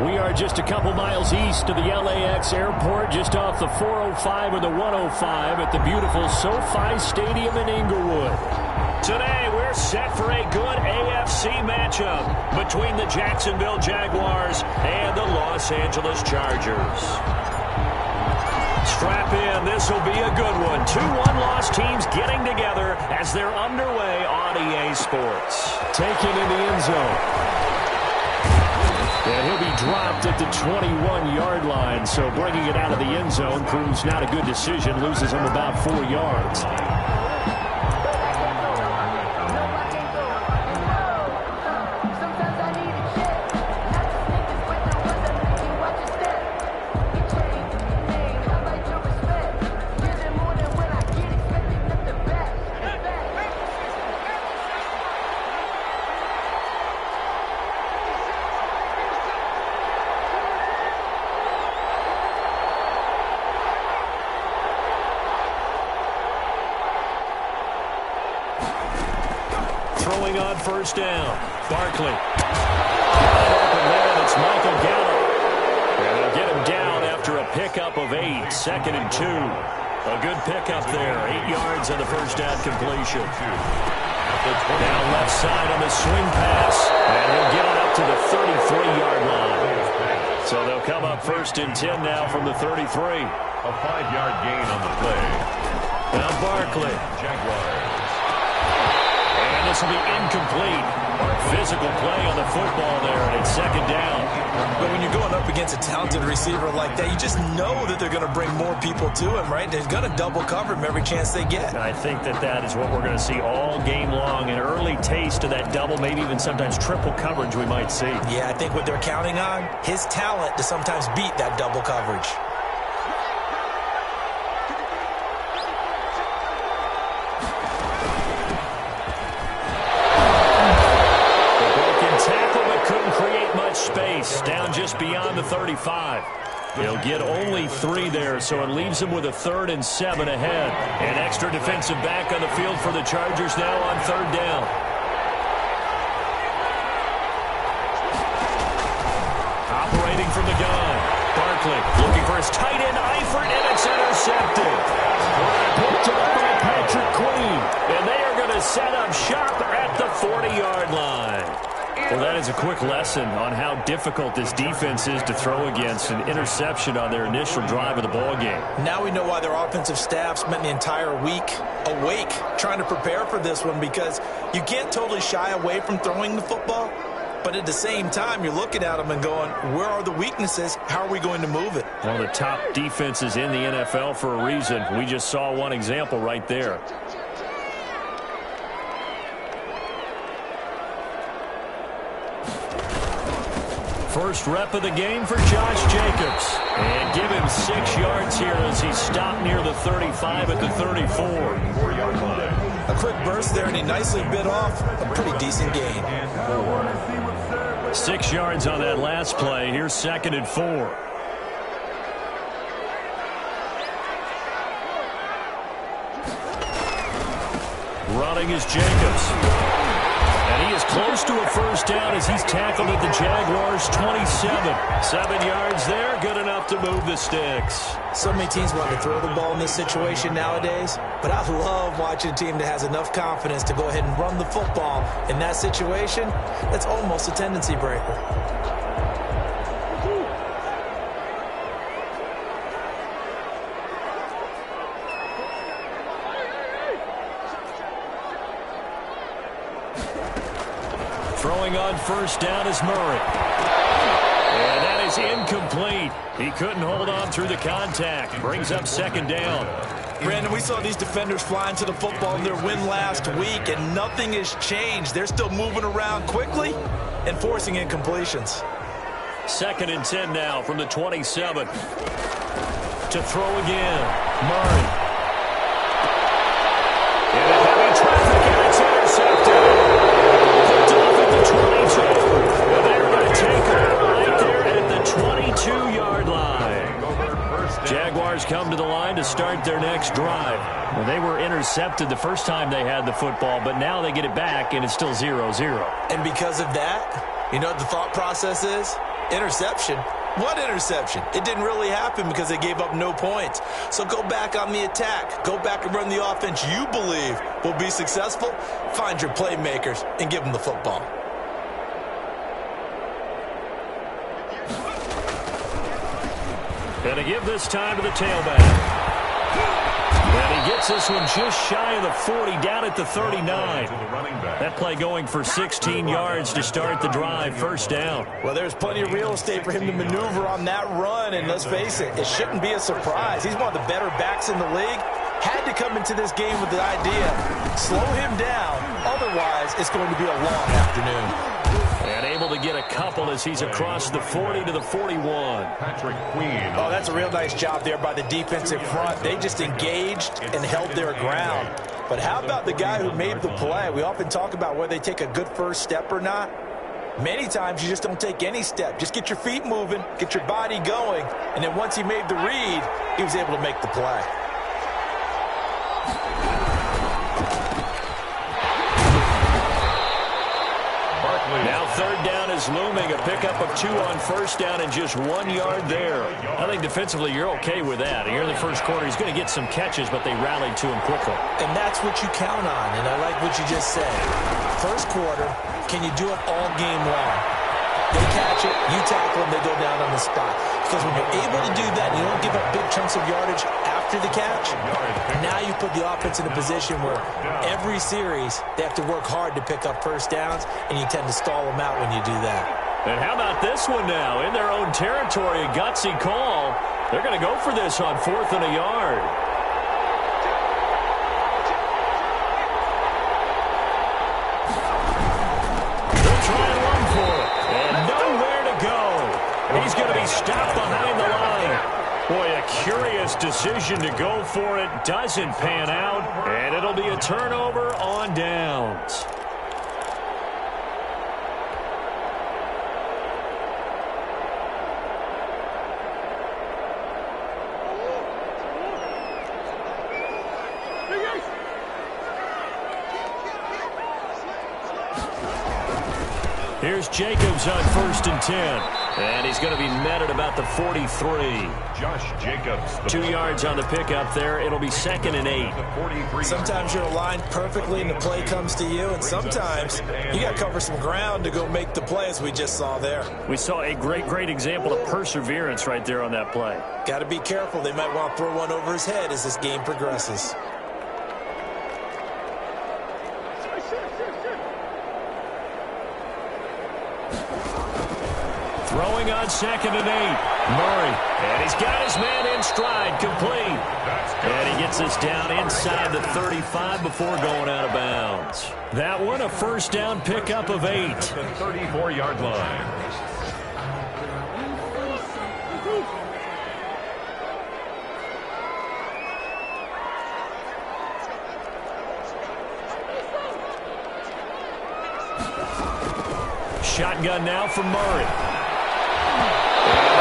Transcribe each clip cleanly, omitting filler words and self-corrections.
We are just a couple miles east of the LAX airport, just off the 405 or the 105 at the beautiful SoFi Stadium in Inglewood. Today, we're set for a good AFC matchup between the Jacksonville Jaguars and the Los Angeles Chargers. Strap in, this will be a good one. 2 one-loss teams getting together as they're underway on EA Sports. Taken in the end zone. And he'll be dropped at the 21-yard line, so bringing it out of the end zone proves not a good decision, loses him about 4 yards. Throwing on first down. Barkley. It's Michael Gallup. And they'll get him down after a pickup of 8. 2nd and 2. A good pickup there. 8 yards on the first down completion. Now left side on the swing pass. And he'll get it up to the 33-yard line. So they'll come up 1st and 10 now from the 33. A 5-yard gain on the play. Now Barkley. Jaguars. This will be incomplete. Physical play on the football there, and it's 2nd down. But when you're going up against a talented receiver like that, you just know that they're going to bring more people to him, right? They're going to double cover him every chance they get. And I think that is what we're going to see all game long, an early taste of that double, maybe even sometimes triple coverage we might see. Yeah, I think what they're counting on, his talent to sometimes beat that double coverage. Space down just beyond the 35. He'll get only 3 there, so it leaves him with a 3rd and 7 ahead. An extra defensive back on the field for the Chargers now on 3rd down. Operating from the gun. Barkley looking for his tight end, Eifert, and it's intercepted. Picked up by Patrick Queen, and they are going to set up shop at the 40-yard line. Well, that is a quick lesson on how difficult this defense is to throw against. An interception on their initial drive of the ballgame. Now we know why their offensive staff spent the entire week awake trying to prepare for this one, because you can't totally shy away from throwing the football, but at the same time, you're looking at them and going, where are the weaknesses? How are we going to move it? One of the top defenses in the NFL for a reason. We just saw one example right there. First rep of the game for Josh Jacobs. And give him 6 yards here as he's stopped near the 35 at the 34. 4-yard line. A quick burst there, and he nicely bit off a pretty decent gain. 6 yards on that last play. Here's 2nd and 4. Running is Jacobs. And he is close to a first down as he's tackled at the Jaguars' 27. 7 yards there, good enough to move the sticks. So many teams want to throw the ball in this situation nowadays, but I love watching a team that has enough confidence to go ahead and run the football. In that situation, that's almost a tendency breaker. Throwing on first down is Murray. And that is incomplete. He couldn't hold on through the contact. Brings up 2nd down. Brandon, we saw these defenders flying to the football in their win last week, and nothing has changed. They're still moving around quickly and forcing incompletions. 2nd and 10 now from the 27. To throw again. Murray. And a heavy traffic, and it's intercepted. Picked off at the 22. And they're going to take him right there at the 22-yard line. Jaguars come to the line to start their next drive. Well, they were intercepted the first time they had the football, but now they get it back, and it's still 0-0. And because of that, you know what the thought process is? Interception? What interception? It didn't really happen because they gave up no points. So go back on the attack. Go back and run the offense you believe will be successful. Find your playmakers and give them the football. Going to give this time to the tailback. And he gets this one just shy of the 40, down at the 39. That play going for 16 yards to start the drive, first down. Well, there's plenty of real estate for him to maneuver on that run, and let's face it, it shouldn't be a surprise. He's one of the better backs in the league. Had to come into this game with the idea, slow him down, otherwise it's going to be a long afternoon. And able to get a couple as he's across the 40 to the 41. Patrick Queen. Oh, that's a real nice job there by the defensive front. They just engaged and held their ground. But how about the guy who made the play? We often talk about whether they take a good first step or not. Many times you just don't take any step. Just get your feet moving, get your body going, and then once he made the read, he was able to make the play. Now third down is looming. A pickup of 2 on first down and just 1 yard there. I think defensively you're okay with that. Here in the first quarter, he's going to get some catches, but they rallied to him quickly. And that's what you count on, and I like what you just said. First quarter, can you do it all game long? They catch it, you tackle them, they go down on the spot. Because when you're able to do that, you don't give up big chunks of yardage after the catch. Now you put the offense in a position where every series they have to work hard to pick up first downs, and you tend to stall them out when you do that. And how about this one now? In their own territory, a gutsy call. They're going to go for this on 4th and a yard. They'll try and run for it. And nowhere to go. He's going to be stopped behind the line. Boy, a curious decision to go for it. Doesn't pan out. And it'll be a turnover on downs. Here's Jacobs on 1st and 10. And he's going to be met at about the 43. Josh Jacobs. 2 yards on the pickup there. It'll be 2nd and 8. Sometimes you're aligned perfectly and the play comes to you, and sometimes you got to cover some ground to go make the play, as we just saw there. We saw a great example of perseverance right there on that play. Got to be careful. They might want to throw one over his head as this game progresses. Throwing on 2nd and 8. Murray. And he's got his man in stride, complete. And he gets this down inside the 35 before going out of bounds. That one, a first down pickup of 8. The 34-yard line. Shotgun now from Murray.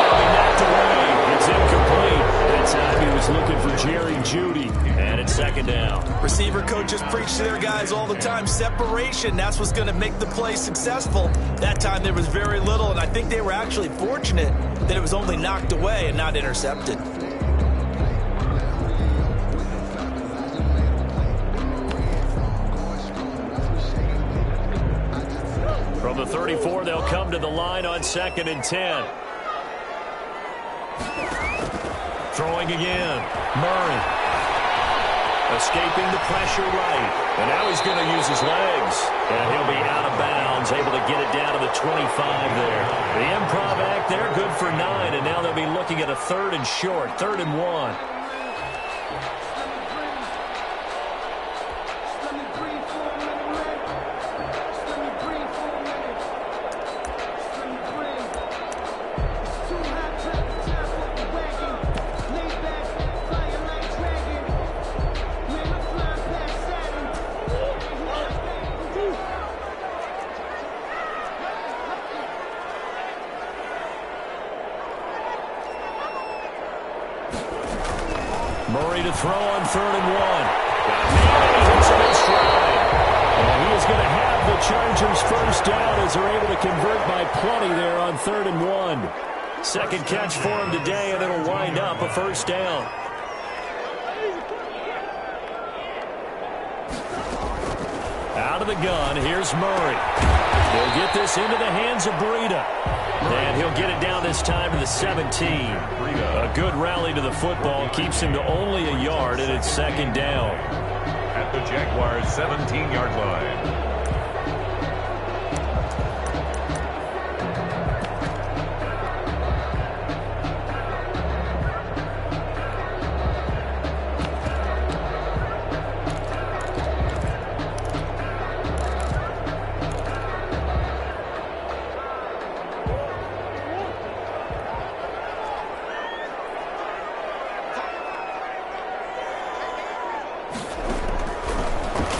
Knocked away. It's incomplete. That time he was looking for Jerry Jeudy. And it's 2nd down. Receiver coaches preach to their guys all the time. Separation, that's what's going to make the play successful. That time there was very little, and I think they were actually fortunate that it was only knocked away and not intercepted. From the 34, they'll come to the line on 2nd and 10. Throwing again. Murray. Escaping the pressure right. And now he's going to use his legs. And he'll be out of bounds, able to get it down to the 25 there. The improv act there, good for 9. And now they'll be looking at a 3rd and short, 3rd and 1. Murray to throw on 3rd and 1. And he hits him in stride. And he is going to have the Chargers first down as they're able to convert by get plenty there on 3rd and 1. Second catch for him today, and it'll wind up a first down. Out of the gun, here's Murray. He'll get this into the hands of Breida. And he'll get it down this time to the 17. A good rally to the football keeps him to only a yard, and it's second down. At the Jaguars' 17-yard line.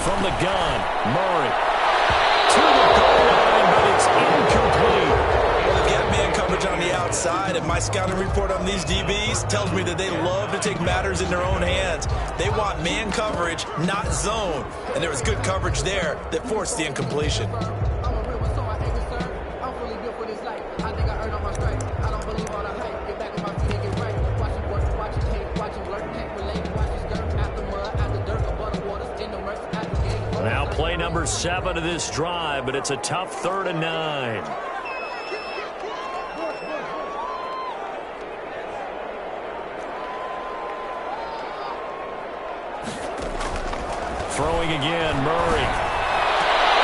From the gun, Murray to the goal line, but it's incomplete. Well, they've got man coverage on the outside, and my scouting report on these DBs tells me that they love to take matters in their own hands. They want man coverage, not zone. And there was good coverage there that forced the incompletion. Now play number 7 of this drive, but it's a tough 3rd and 9. Throwing again, Murray.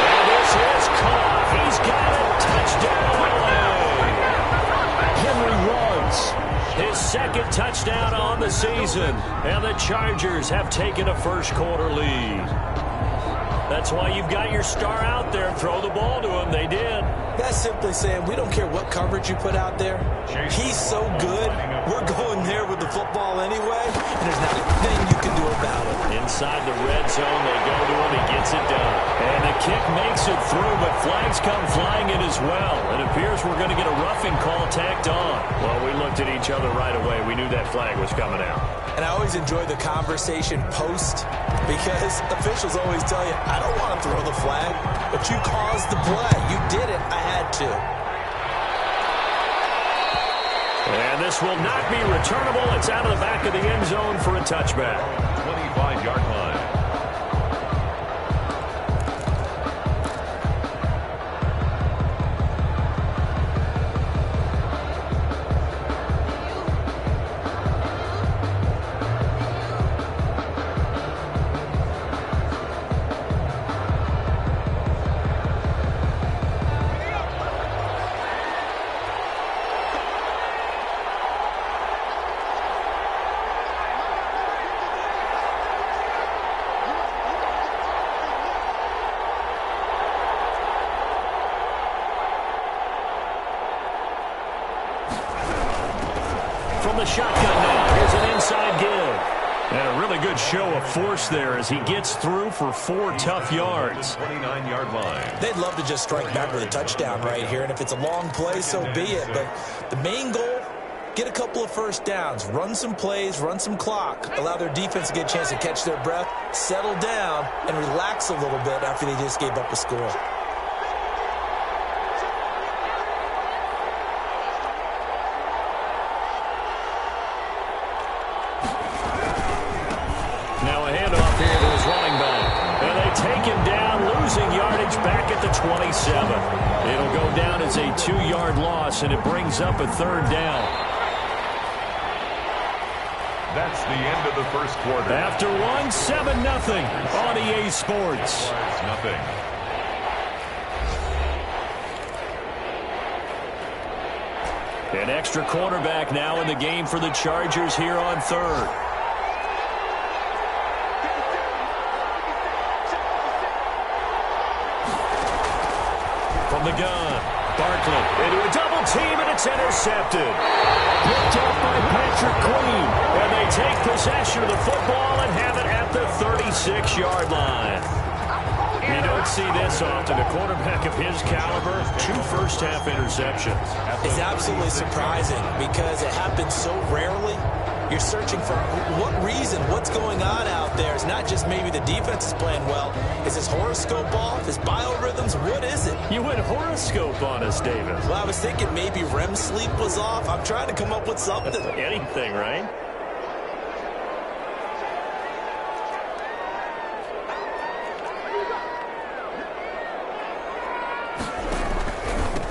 And this is caught. He's got it. Touchdown. Henry runs his second touchdown on the season. And the Chargers have taken a first-quarter lead. That's why you've got your star out there. Throw the ball to him. They did. That's simply saying we don't care what coverage you put out there. He's so good, we're going there with the football anyway, and there's not a thing you can do about it. Inside the red zone, they go to him. He gets it done. And the kick makes it through, but flags come flying in as well. It appears we're going to get a roughing call tacked on. Well, we looked at each other right away. We knew that flag was coming out. And I always enjoy the conversation post because officials always tell you, I don't want to throw the flag, but you caused the play. You did it. I had to. And this will not be returnable. It's out of the back of the end zone for a touchback. 25-yard line. From the shotgun now, here's an inside give. And a really good show of force there as he gets through for 4 tough yards. 29-yard line. They'd love to just strike back with a touchdown right here, and if it's a long play, so be it. But the main goal, get a couple of first downs, run some plays, run some clock, allow their defense to get a chance to catch their breath, settle down, and relax a little bit after they just gave up a score. Now a handoff here to his running back. And they take him down, losing yardage back at the 27. It'll go down as a 2-yard loss, and it brings up a 3rd down. That's the end of the first quarter. After 7-0 on EA Sports. Nothing. An extra quarterback now in the game for the Chargers here on 3rd. From the gun, Barkley into a double team, and it's intercepted. Picked up by Patrick Queen, and they take possession of the football and have it at the 36-yard line. You don't see this often. A quarterback of his caliber, 2 first-half interceptions. It's absolutely surprising because it happens so rarely. You're searching for what reason, what's going on out there. It's not just maybe the defense is playing well. Is his horoscope off? His biorhythms? What is it? You went horoscope on us, David. Well, I was thinking maybe REM sleep was off. I'm trying to come up with something. Anything, right?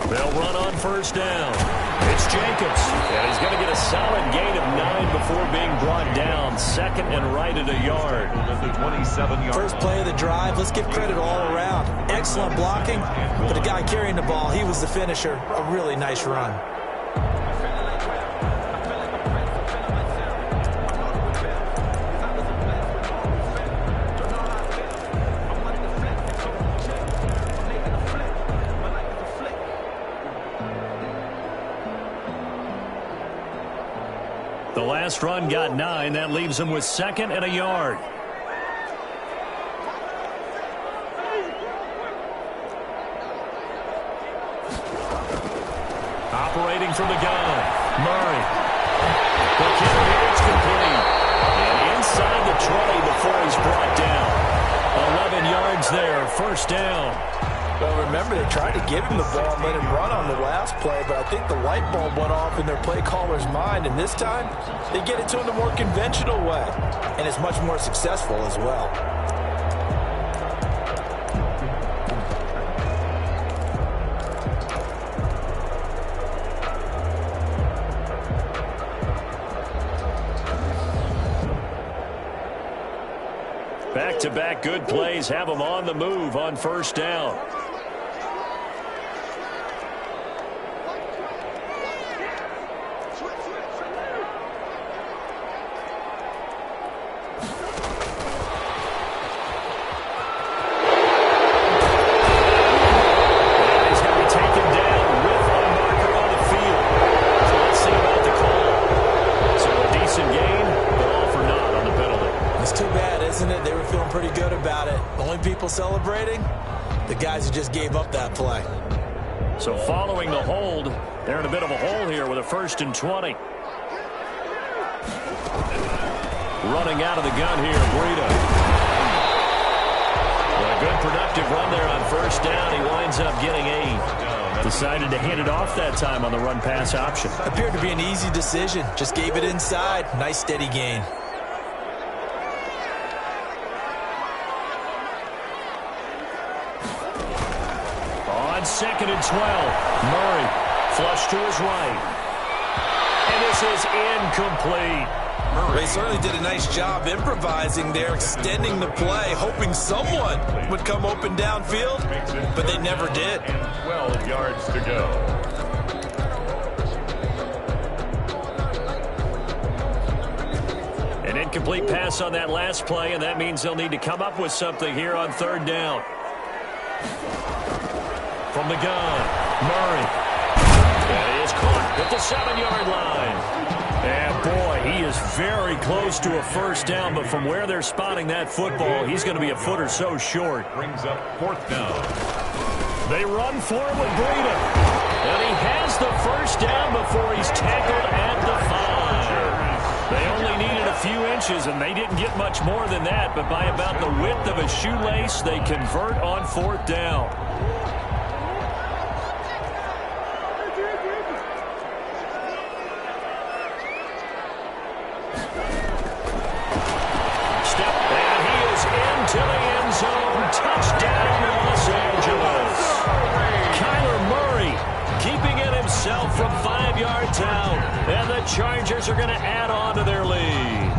They'll run on first down. It's Jacobs, and he's going to get a solid gain of 9 before being brought down. Second and right at a yard. First play of the drive. Let's give credit all around. Excellent blocking, but the guy carrying the ball, he was the finisher. A really nice run. The last run got 9. That leaves him with second and a yard. Operating from the gun, Murray. The kick here is complete. And inside the 20 before he's brought down. 11 yards there, first down. Well, remember, they tried to give him the ball and let him run on the last play, but I think the light bulb went off in their play caller's mind, and this time, they get it to him the more conventional way, and it's much more successful as well. Back-to-back good plays have him on the move on first down. Celebrating the guys who just gave up that play. So following the hold, they're in a bit of a hole here with a 1st and 20. Running out of the gun here, Breida. Well, a good productive run there on first down. He winds up getting 8. Decided to hand it off that time on the run-pass option. Appeared to be an easy decision. Just gave it inside. Nice steady gain. Second and 12. Murray flush to his right. And this is incomplete. They certainly did a nice job improvising there, extending the play, hoping someone would come open downfield, but they never did. 12 yards to go. An incomplete pass on that last play, and that means they'll need to come up with something here on third down. From the gun, Murray. And he is caught at the 7-yard line. And boy, he is very close to a first down, but from where they're spotting that football, he's going to be a foot or so short. Brings up 4th down. They run for it with Breida. And he has the first down before he's tackled at the 5. They only needed a few inches, and they didn't get much more than that, but by about the width of a shoelace, they convert on 4th down. To the end zone, touchdown Los Angeles. Kyler Murray keeping it himself from 5 yards out, and the Chargers are going to add on to their lead.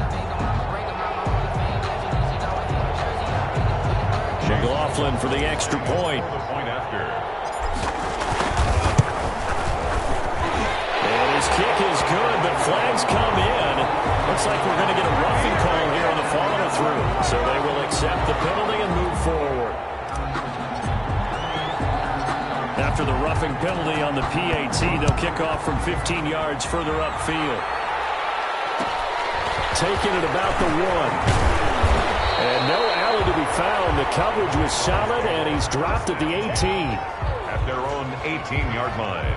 McLaughlin for the extra point. And his kick is good, but flags come in. Looks like we're going to get a roughing call here on the follow-through. So they will accept the penalty and move forward. After the roughing penalty on the PAT, they'll kick off from 15 yards further upfield. Taking it about the 1. And no alley to be found. The coverage was solid, and he's dropped at the 18. At their own 18-yard line.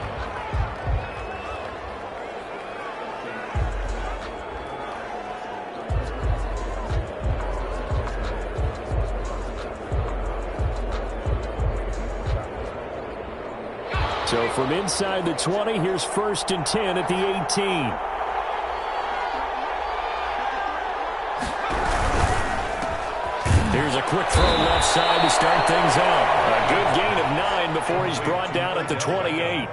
So from inside the 20, here's 1st and 10 at the 18. Here's a quick throw left side to start things out. A good gain of 9 before he's brought down at the 28.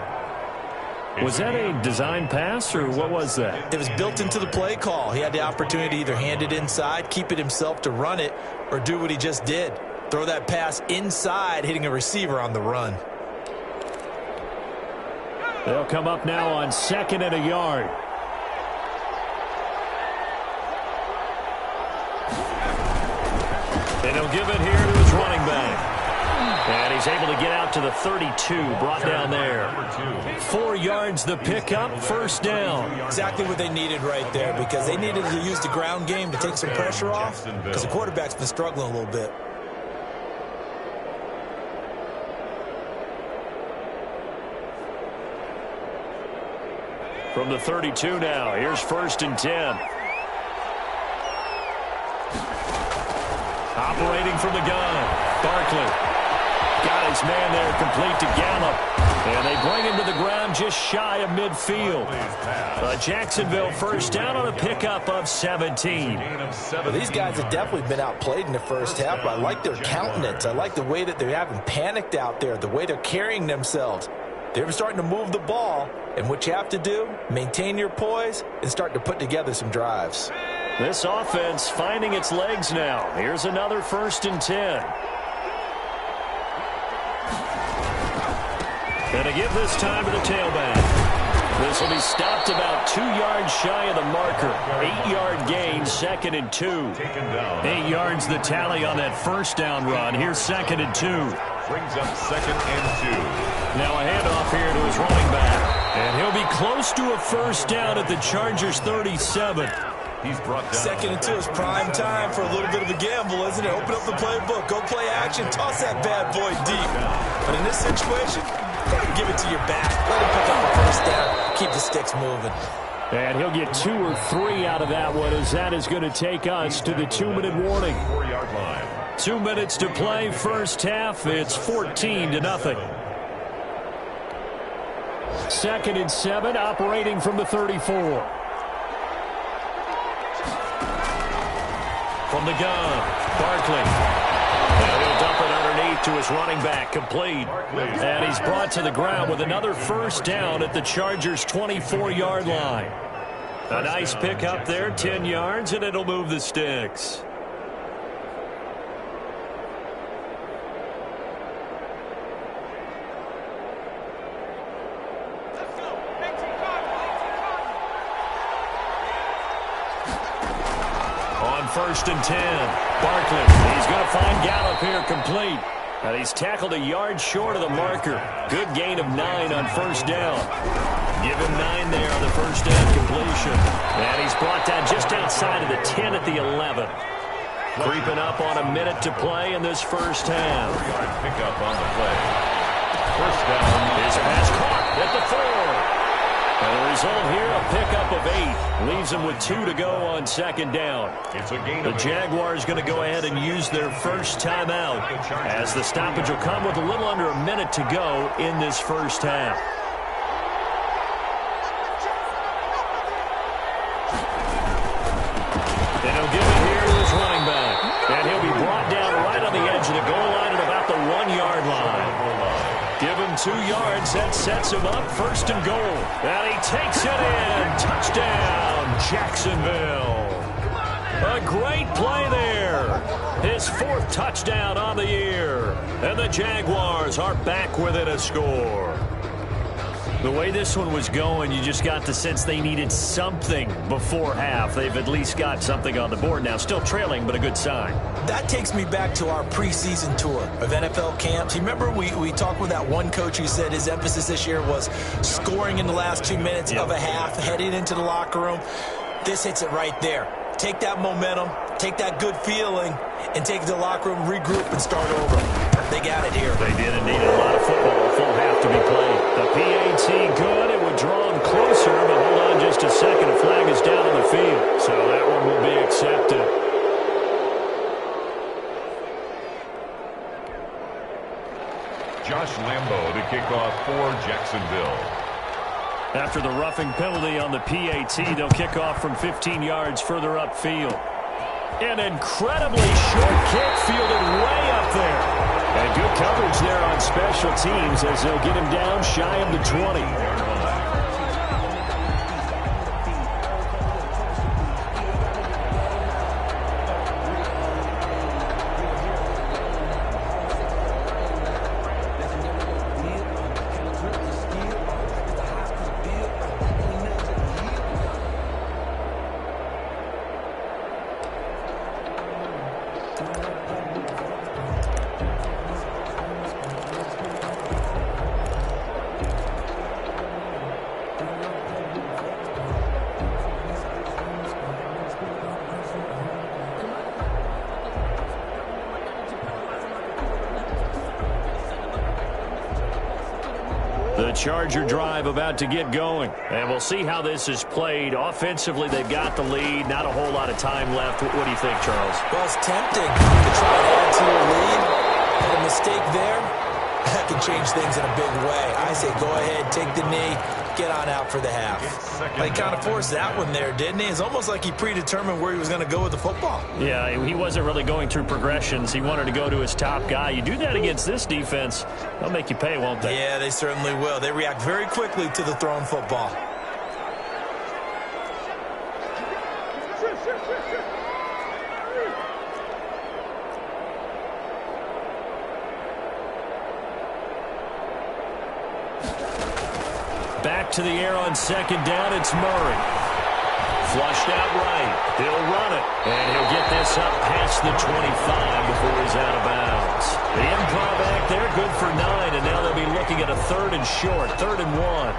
Was that a design pass, or what was that? It was built into the play call. He had the opportunity to either hand it inside, keep it himself to run it, or do what he just did. Throw that pass inside, hitting a receiver on the run. They'll come up now on 2nd and a yard. And he'll give it here to his running back. And he's able to get out to the 32, brought down there. 4 yards the pickup, 1st down. Exactly what they needed right there, because they needed to use the ground game to take some pressure off, because the quarterback's been struggling a little bit. From the 32 now, here's 1st and 10. Operating from the gun, Barkley. Got his man there, complete to Gallup. And they bring him to the ground just shy of midfield. Jacksonville 1st down on a pickup of 17. Well, these guys have definitely been outplayed in the 1st half, but I like their countenance. I like the way that they haven't panicked out there, the way they're carrying themselves. They're starting to move the ball, and what you have to do, maintain your poise and start to put together some drives. This offense finding its legs now. Here's another 1st and 10. And to give this time to the tailback. This will be stopped about 2 yards shy of the marker. 8-yard gain, 2nd and 2. 8 yards the tally on that 1st down run. Here's 2nd and 2. Brings up 2nd and 2. Now a handoff here to his running back. And he'll be close to a 1st down at the Chargers' 37. He's brought down. 2nd and 2 is prime time for a little bit of a gamble, isn't it? Open up the playbook, go play action, toss that bad boy deep. But in this situation, go ahead and give it to your back. Let him pick up a 1st down. Keep the sticks moving. And he'll get 2 or 3 out of that one, as that is going to take us to the 2-minute warning. 4-yard line. 2 minutes to play, 1st half. It's 14-0. 2nd and 7, operating from the 34. From the gun, Barkley. And he'll dump it underneath to his running back, complete. And he's brought to the ground with another 1st down at the Chargers' 24-yard line. A nice pickup there, 10 yards, and it'll move the sticks. On 1st and 10, Barkley. He's going to find Gallup here, complete. And he's tackled a yard short of the marker. Good gain of 9 on 1st down. Give him 9 there on the 1st down completion. And he's brought down just outside of the 10 at the 11. Creeping up on a minute to play in this 1st half. Pickup on the play. 1st down. His pass caught at the 4. And the result here, a pickup of 8. Leaves him with 2 to go on 2nd down. It's a gain The of Jaguars going to go ahead and use their 1st timeout, as the stoppage will come with a little under a minute to go in this 1st half. And he'll give it here to his running back. And he'll be brought down right on the edge of the goal line at about the 1-yard line. Give him 2 yards. That sets him up. 1st and goal. And he takes it in. Touchdown, Jacksonville. A great play there. His 4th touchdown on the year. And the Jaguars are back within a score. The way this one was going, you just got the sense they needed something before half. They've at least got something on the board now. Still trailing, but a good sign. That takes me back to our preseason tour of NFL camps. You remember we talked with that one coach who said his emphasis this year was scoring in the last 2 minutes of a half, heading into the locker room. This hits it right there. Take that momentum, take that good feeling, and take it to the locker room, regroup, and start over. They got it here. They did indeed. A lot of football, a full half to be played. The PAT good. It would draw them closer, but hold on just a second. A flag is down on the field, so that one will be accepted. Josh Lambo to kick off for Jacksonville. After the roughing penalty on the PAT, they'll kick off from 15 yards further upfield. An incredibly short kick fielded way up there. And good coverage there on special teams as they'll get him down shy of the 20. The Charger drive about to get going. And we'll see how this is played. Offensively, they've got the lead. Not a whole lot of time left. What do you think, Charles? Well, it's tempting to try to add to your lead. But a mistake there, that can change things in a big way. I say go ahead, take the knee, get on out for the half. He kind of forced that one there, didn't he? It's almost like he predetermined where he was going to go with the football. Yeah, he wasn't really going through progressions. He wanted to go to his top guy. You do that against this defense, they'll make you pay, won't they? Yeah, they certainly will. They react very quickly to the thrown football. Back to the air on second down, it's Murray. Flushed out right. He'll run it. And he'll get this up past the 25 before he's out of bounds. The improv back there, good for 9, and now they'll be looking at a 3rd and short, 3rd and 1.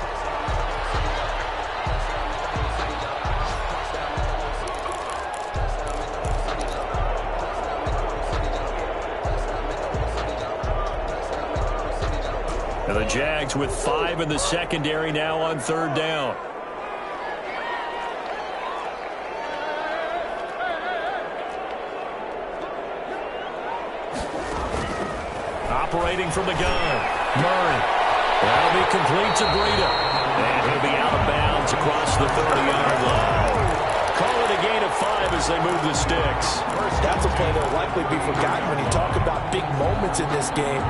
And the Jags with 5 in the secondary now on 3rd down. Operating from the gun, Murray. That'll be complete to Breida. And he'll be out of bounds across the 30-yard line. Call it a gain of 5 as they move the sticks. That's a play that will likely be forgotten when you talk about big moments in this game.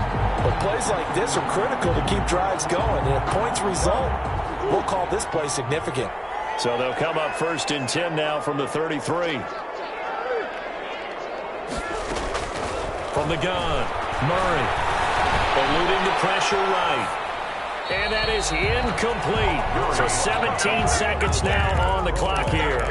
But plays like this are critical to keep drives going. And if points result, we'll call this play significant. So they'll come up 1st and 10 now from the 33. From the gun, Murray. Eluding the pressure right. And that is incomplete. So 17 seconds now on the clock here.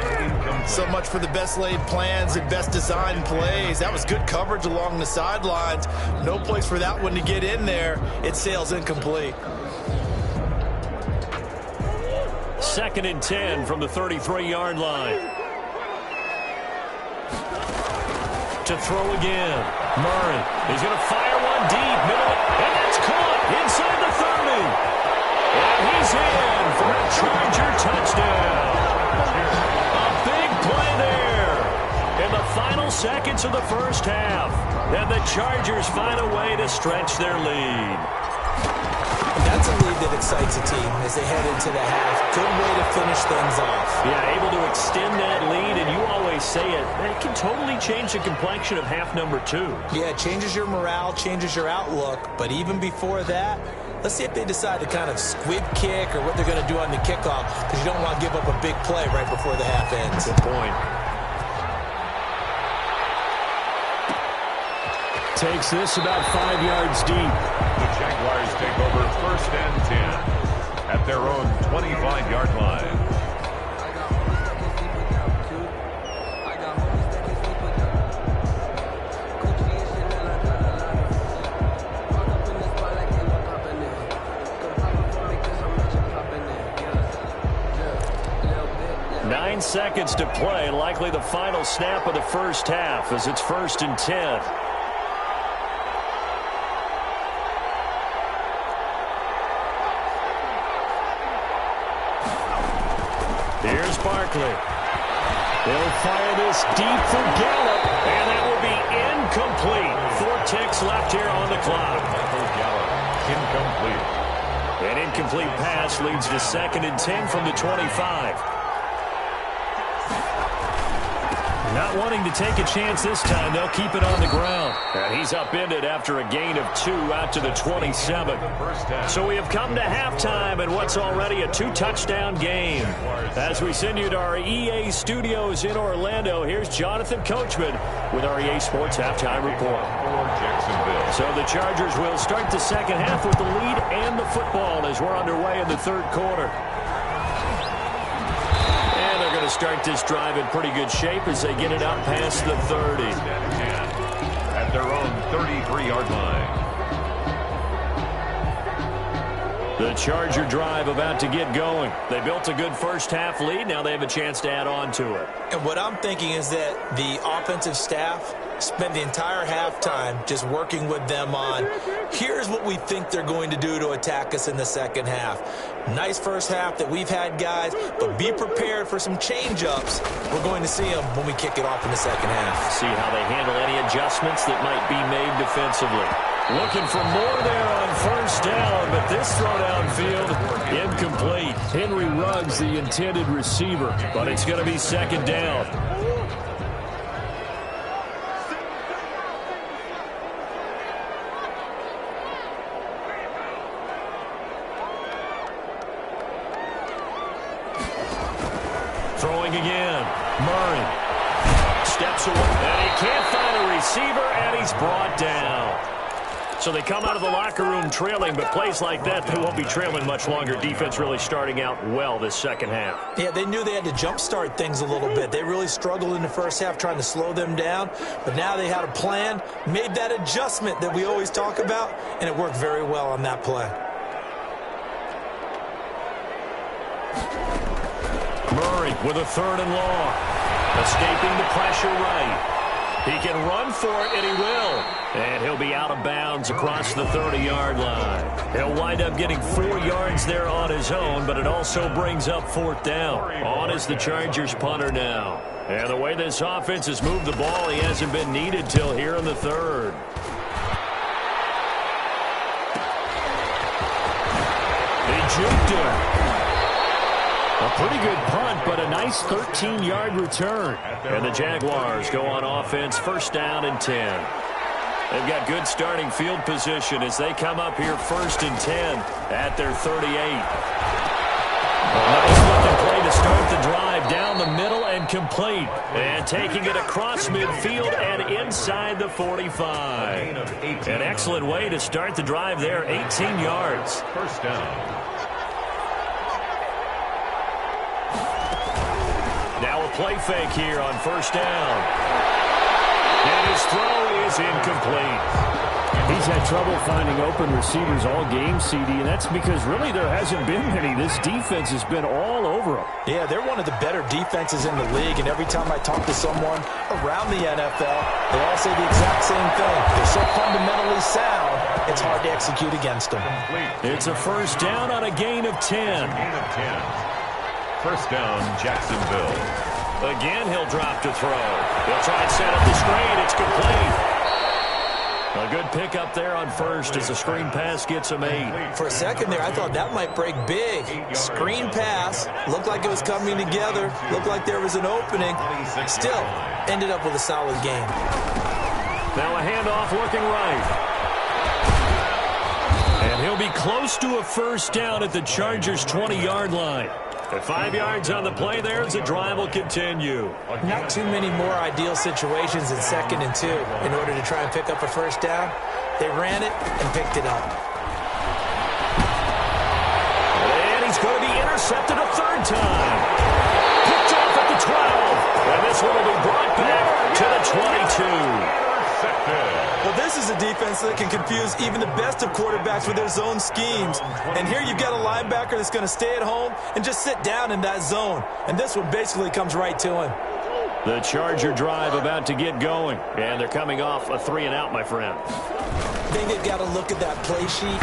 So much for the best laid plans and best designed plays. That was good coverage along the sidelines. No place for that one to get in there. It sails incomplete. 2nd and 10 from the 33-yard line. To throw again. Murray. He's going to fire one deep. Middle. And that's caught inside the 30. And he's in for a Charger touchdown. A big play there in the final seconds of the first half. And the Chargers find a way to stretch their lead. That's a lead that excites a team as they head into the half. Good way to finish things off. Yeah, able to extend that lead, and you always say it can totally change the complexion of half number 2. Yeah, it changes your morale, changes your outlook. But even before that, let's see if they decide to kind of squib kick or what they're going to do on the kickoff, because you don't want to give up a big play right before the half ends. Good point. Takes this about 5 yards deep. The Jaguars take over 1st and 10 at their own 25-yard line. Nine seconds to play, likely the final snap of the first half as it's 1st and 10. Here's Barkley. They'll fire this deep for Gallup, and that will be incomplete. 4 ticks left here on the clock. incomplete. An incomplete pass leads to 2nd and 10 from the 25. Not wanting to take a chance this time, they'll keep it on the ground. And he's upended after a gain of 2 out to the 27. So we have come to halftime in what's already a 2-touchdown game. As we send you to our EA studios in Orlando, here's Jonathan Coachman with our EA Sports Halftime Report. So the Chargers will start the second half with the lead and the football as we're underway in the third quarter. To start this drive in pretty good shape as they get it out past the 30. At their own 33-yard line. The Charger drive about to get going. They built a good first half lead. Now they have a chance to add on to it. And what I'm thinking is that the offensive staff spent the entire halftime just working with them on, here's what we think they're going to do to attack us in the second half. Nice first half that we've had, guys, but be prepared for some change-ups. We're going to see them when we kick it off in the second half. See how they handle any adjustments that might be made defensively. Looking for more there on first down, but this throw downfield, incomplete. Henry Ruggs, the intended receiver, but it's going to be second down. Throwing again. Murray steps away, and he can't find a receiver, and he's brought down. So they come out of the locker room trailing, but plays like that, they won't be trailing much longer. Defense really starting out well this second half. Yeah, they knew they had to jumpstart things a little bit. They really struggled in the first half trying to slow them down, but now they had a plan, made that adjustment that we always talk about, and it worked very well on that play. Murray with a 3rd and long. Escaping the pressure right. He can run for it, and he will. And he'll be out of bounds across the 30-yard line. He'll wind up getting 4 yards there on his own, but it also brings up 4th down. On is the Chargers punter now. And the way this offense has moved the ball, he hasn't been needed till here in the 3rd. He juked him. A pretty good punt, but a nice 13-yard return. And the Jaguars go on offense, 1st down and 10. They've got good starting field position as they come up here 1st and 10 at their 38. A nice-looking play to start the drive down the middle and complete. And taking it across midfield and inside the 45. An excellent way to start the drive there, 18 yards. 1st down. Now a play fake here on 1st down. And his throw is incomplete. He's had trouble finding open receivers all game, CD, and that's because really there hasn't been many. This defense has been all over them. Yeah, they're one of the better defenses in the league, and every time I talk to someone around the NFL, they all say the exact same thing. They're so fundamentally sound, it's hard to execute against them. It's a 1st down on a gain of 10. Gain of 10. 1st down, Jacksonville. Again, he'll drop to throw. He'll try and set up the screen. It's complete. A good pickup there on 1st as the screen pass gets him 8. For a second there, I thought that might break big. Screen pass. Looked like it was coming together. Looked like there was an opening. Still, ended up with a solid game. Now a handoff looking right. And he'll be close to a 1st down at the Chargers' 20-yard line. At 5 yards on the play there as the drive will continue. Not too many more ideal situations in 2nd and 2 in order to try and pick up a 1st down. They ran it and picked it up. And he's going to be intercepted a 3rd time. Picked off at the 12. And this one will be brought back to the 22. Well, this is a defense that can confuse even the best of quarterbacks with their zone schemes. And here you've got a linebacker that's going to stay at home and just sit down in that zone. And this one basically comes right to him. The Charger drive about to get going. And they're coming off a 3-and-out, my friend. think they've got to look at that play sheet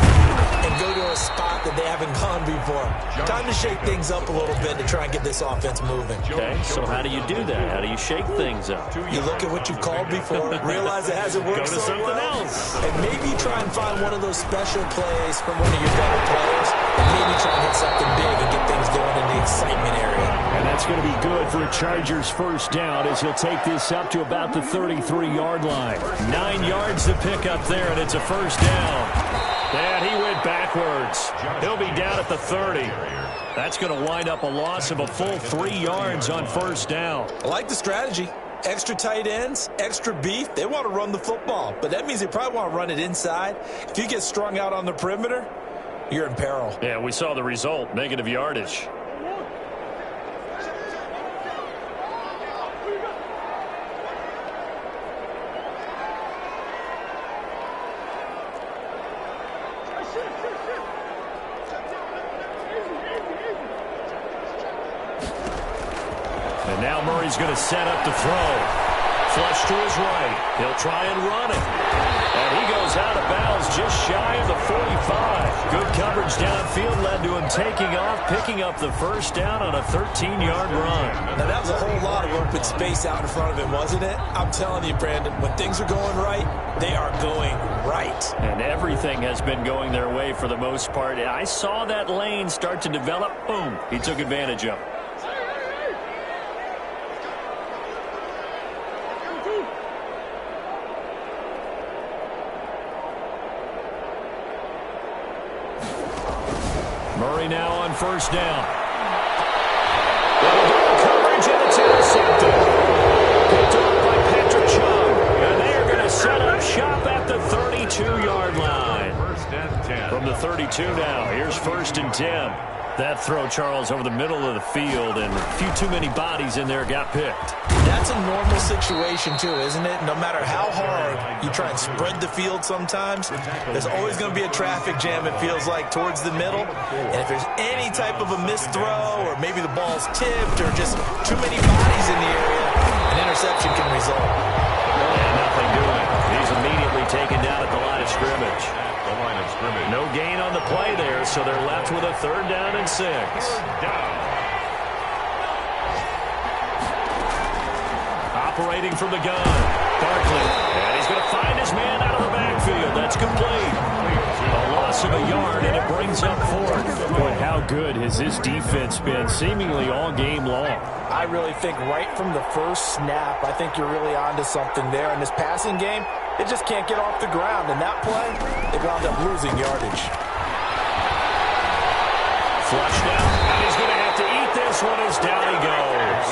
and go to a spot that they haven't gone before. Time to shake things up a little bit to try and get this offense moving. Okay, so how do you do that? How do you shake things up? You look at what you've called before, realize it hasn't worked Go to so something well, else. and maybe try and find one of those special plays from one of your better players, and maybe try and hit something big and get things going in the excitement area. And that's going to be good for a Chargers first down as he'll take this up to about the 33-yard line. 9 yards to pick up there, and it's a first down. And he went backwards. He'll be down at the 30. That's going to wind up a loss of a full 3 yards on first down. I like the strategy. Extra tight ends, extra beef. They want to run the football, but that means they probably want to run it inside. If you get strung out on the perimeter, you're in peril. Yeah, we saw the result, negative yardage. And now Murray's going to set up to throw. Flush to his right. He'll try and run it. And he goes out of bounds just shy of the 45. Good coverage downfield led to him taking off, picking up the first down on a 13-yard run. Now, that was a whole lot of open space out in front of him, wasn't it? I'm telling you, Brandon, when things are going right, they are going right. And everything has been going their way for the most part. I saw that lane start to develop. Boom. He took advantage of it. Murray now on first down. Coverage, and it's intercepted. Picked up by Patrick Chung. And they are going to set up shop at the 32-yard line. First and 10. From the 32 now, here's first and 10. That throw, Charles, over the middle of the field, and a few too many bodies in there got picked. That's a normal situation, too, isn't it? No matter how hard you try and spread the field sometimes, there's always going to be a traffic jam, it feels like, towards the middle. And if there's any type of a missed throw, or maybe the ball's tipped, or just too many bodies in the area, an interception can result. And nothing doing. He's immediately taken down at the line of scrimmage. The line of scrimmage. No gain on the play there, so they're left with a 3rd down and 6. Operating from the gun, Barkley, and he's going to find his man out of the backfield. That's complete. A loss of a yard, and it brings up 4th. Boy, how good has this defense been seemingly all game long? I really think right from the first snap, I think you're really onto something there. In this passing game, they just can't get off the ground. And that play, they wound up losing yardage. Flush down, and he's going to have to eat this one as down he goes.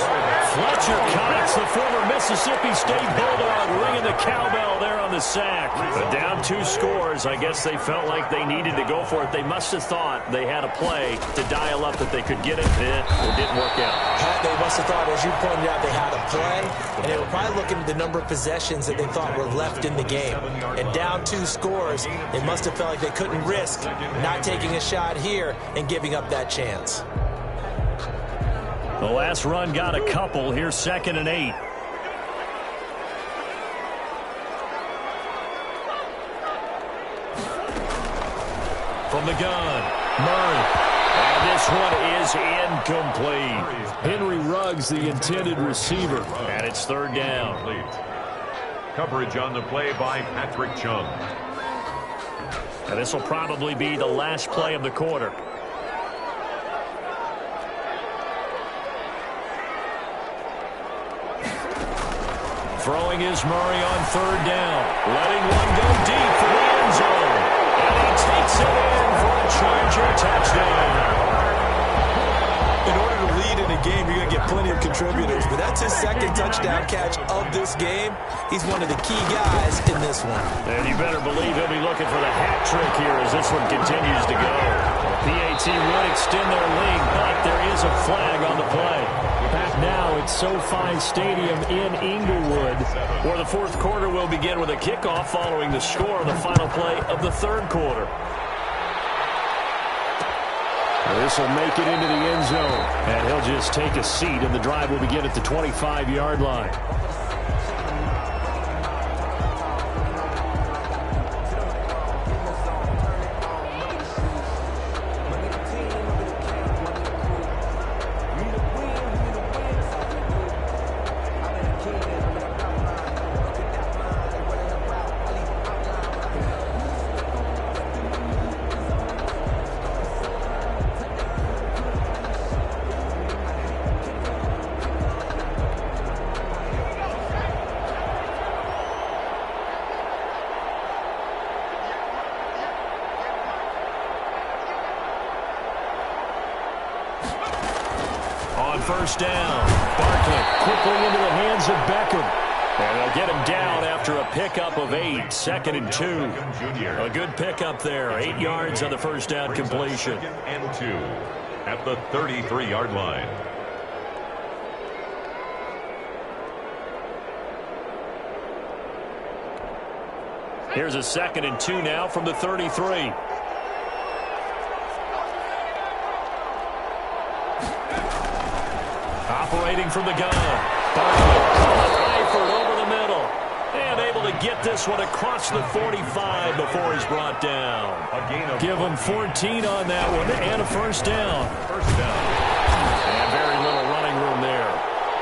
Fletcher Cox, the former Mississippi State Bulldog, ringing the cowbell there on the sack. But down 2 scores, I guess they felt like they needed to go for it. They must have thought they had a play to dial up that they could get it. It didn't work out. They must have thought, as you pointed out, they had a play, and they were probably looking at the number of possessions that they thought were left in the game. And down 2 scores, they must have felt like they couldn't risk not taking a shot here and giving up that chance. The last run got a couple. Here's 2nd and 8. From the gun, Murray. And this one is incomplete. Henry Ruggs, the intended receiver. And it's 3rd down. Coverage on the play by Patrick Chung. And this will probably be the last play of the quarter. Throwing is Murray on 3rd down. Letting one go deep for the end zone. And he takes it in for a Charger touchdown. In order to lead in a game, you're going to get plenty of contributors. But that's his 2nd touchdown catch of this game. He's one of the key guys in this one. And you better believe he'll be looking for the hat trick here as this one continues to go. PAT would extend their lead, but there is a flag on the play. Back now at SoFi Stadium in Inglewood, where the 4th quarter will begin with a kickoff following the score on the final play of the 3rd quarter. This will make it into the end zone, and he'll just take a seat, and the drive will begin at the 25-yard line. on first down. Barkley quickly into the hands of Beckham. And they'll get him down after a pickup of 8, 2nd and 2. A good pickup there, 8 yards on the first down completion. 2nd and 2 at the 33-yard line. Here's a 2nd and 2 now from the 33. Operating from the gun. Barkley. Over the middle. And able to get this one across the 45 before he's brought down. Give him 14 on that one and a first down. And very little running room there.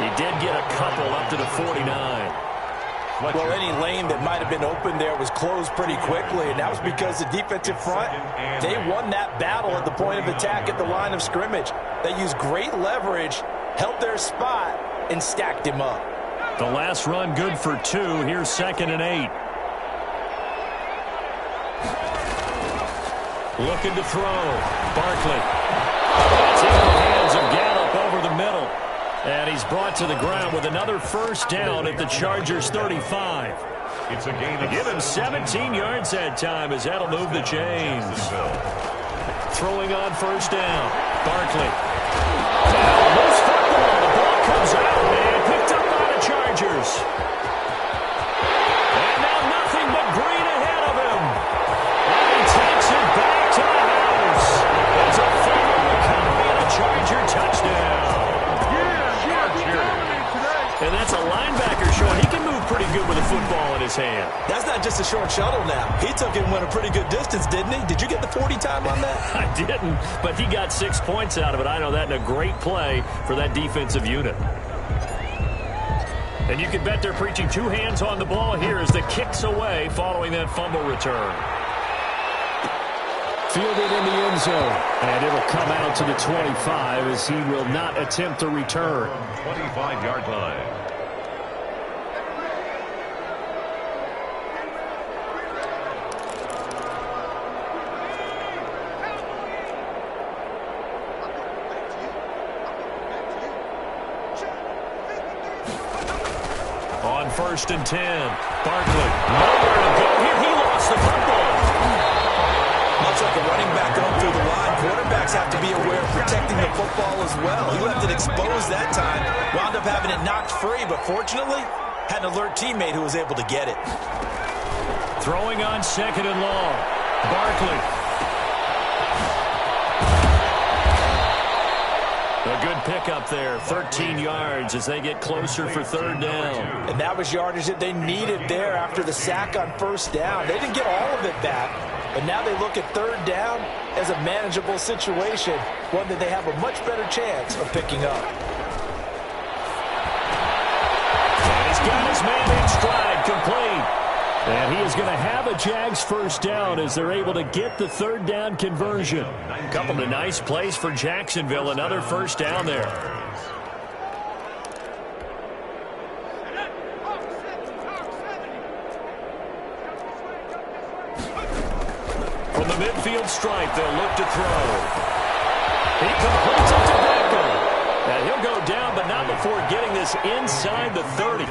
He did get a couple up to the 49. Well, any lane that might have been open there was closed pretty quickly, and that was because the defensive front, they won that battle at the point of attack at the line of scrimmage. They used great leverage, held their spot, and stacked him up. The last run good for 2. Here's 2nd and 8. Looking to throw. Barkley. It's in the hands of Gallup over the middle. And he's brought to the ground with another first down at the Chargers' 35. It's a gain of Give him 17 yards that time as that'll move the chains. Throwing on first down. Barkley. Almost football. The ball comes out and picked up by the Chargers. And now nothing but green ahead of him. And he takes it back to the house. It's a fumble recovery and a Charger touchdown. And that's a linebacker showing he can move pretty good with a football in his hand. That's not just a short shuttle now. He took it and went a pretty good distance, didn't he? Did you get the 40 time on that? I didn't, but he got 6 points out of it. I know that in a great play for that defensive unit. And you can bet they're preaching 2 hands on the ball here as the kick's away following that fumble return. Fielded in the end zone. And it'll come out to the 25 as he will not attempt a return. 25-yard line. On 1st and 10. Barkley. Nowhere to go here. He lost the football. Much like a running back going through the line, quarterbacks have to be aware of protecting the football as well. He left it exposed that time, wound up having it knocked free, but fortunately, had an alert teammate who was able to get it. Throwing on 2nd and long. Barkley. A good pickup there, 13 yards as they get closer for 3rd down. And that was yardage that they needed there after the sack on 1st down. They didn't get all of it back, but now they look at 3rd down as a manageable situation, one that they have a much better chance of picking up. And he's got his man in stride, complete. And he is going to have a Jags first down as they're able to get the 3rd down conversion. A couple of nice plays for Jacksonville. Another first down there. From the midfield stripe, they'll look to throw. He completes it to Beckham. And he'll go down, but not before getting this inside the 30.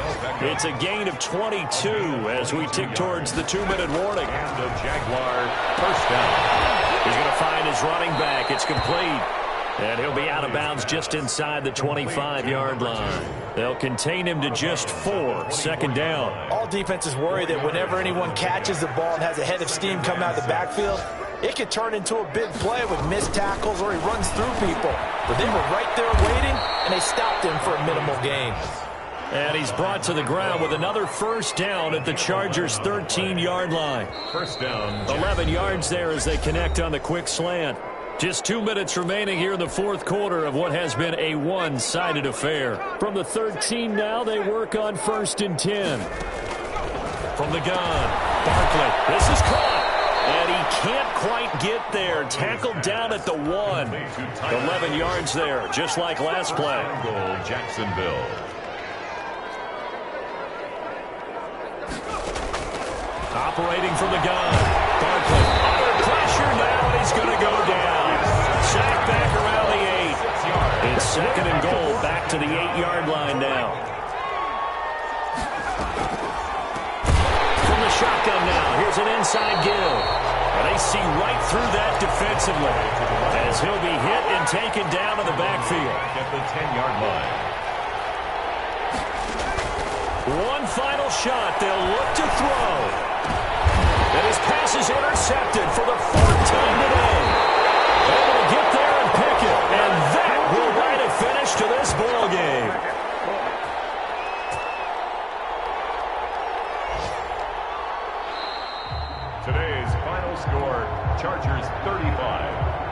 It's a gain of 22 as we tick towards the 2-minute warning. And the Jaguar first down. He's going to find his running back. It's complete. And he'll be out of bounds just inside the 25-yard line. They'll contain him to just 4, 2nd down. All defenses worry that whenever anyone catches the ball and has a head of steam come out of the backfield, it could turn into a big play with missed tackles or he runs through people. But they were right there waiting, and they stopped him for a minimal gain. And he's brought to the ground with another first down at the Chargers' 13-yard line. First down. 11 yards there as they connect on the quick slant. Just 2 minutes remaining here in the 4th quarter of what has been a one-sided affair. From the 13 now, they work on 1st and 10. From the gun, Barkley. This is caught. And he can't quite get there. Tackled down at the 1. 11 yards there, just like last play. Goal, Jacksonville. Operating from the gun. Barkley under pressure now, and he's going to go down. Sack back around the 8. It's 2nd and goal 8-yard line now. From the shotgun now, here's an inside give. And they see right through that defensively as he'll be hit and taken down in the backfield. At the 10-yard line. One final shot. They'll look to throw. And his pass is intercepted for the 4th time today. Able to get there and pick it. And that will write a finish to this ball game. Today's final score, Chargers 35,